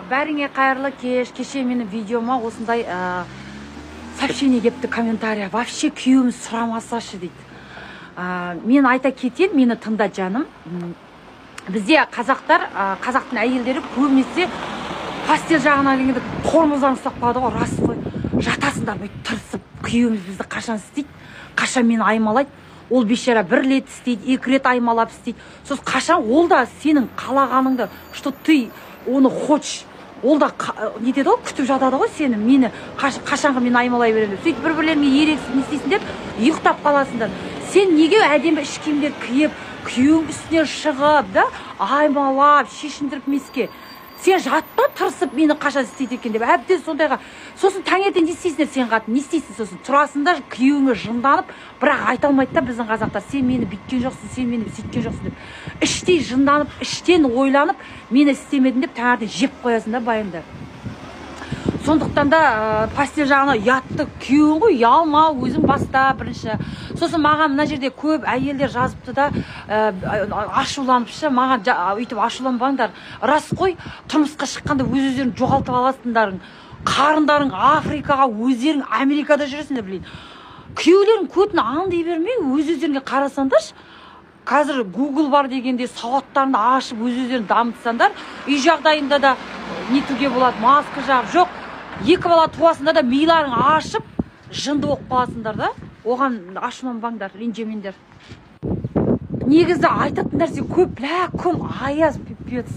Бәріңе қайырлы кеш. Кеше менің видеома осындай сообщение кепті, комментария. Вообще күйеуіміз сұрамасашы дейді. Мен айта кетейін, мені тыңда жаным. Бізде қазақтың әйелдері көбінесе постель жағына келгенде қолымыздан ұстап қалады ғой, рас қой. Жатасыңдар бүйтіп тырысып, күйеуіміз бізді қашан істейді, қашан мені аймалайды. Ол бейшара бір рет істейді, 2 рет аймалап істейді. Сосын қашан ол да сенің қалағаныңды, что ты оны хочешь, ол да не деді ғой, күтіп жатады ғой сені, мені қашанғы мен аймалай беремін деп. Сөйтіп бір-бірлеріңе ерегісіп не істейсіңдер, ұйықтап қаласыңдар. Сен неге әдемі іш киімдер киіп, күйеуің үстіне шығып, да, аймалап, шешіндіріп меске. Сен жатта тырысып мені қашан істейді екен деп, әбден сондайға. Сосын таңертең не істейсіңдер сен қатын, не істейсің сосын? Тұрасыңдар, күйеуіңе жынданып, бірақ айта алмайды да біздің қазақтар, сен мені бүйткен жоқсың, сен мені сөйткен жоқсың деп. Іштей жынданып, іштен ойланып, мені істемедің деп таңертең жеп қоясың да байыңды. Сондықтан да постель жағына ұятты, күйеуің ғой, ұялма, өзің баста бірінші. Сосын маған мына жерде көп әйелдер жазыпты да, ашуланыпшы, маған өйтіп ашуланбаңдар. Рас қой, тұрмысқа шыққанда өз-өздерің жоғалтып аласыңдарың. Қарындарың Африкаға, өздерің Америкада жүресіңдер, білейін. Күйеулерің көтін аңдай бермей, өз-өздеріңе қарасаңдаршы. Қазір Google бар дегенде сауаттарыңды ашып, өз-өздерін дамытсаңдар, үй жағдайында да нетуге болады, маска жағып, жоқ. 2 бала туасында да миларың ашып, жынды болып қаласыңдар да. Оған ашуланбаңдар, ренжімеңдер. Негізі айтатын нәрсе көп, күн аяз, пипец.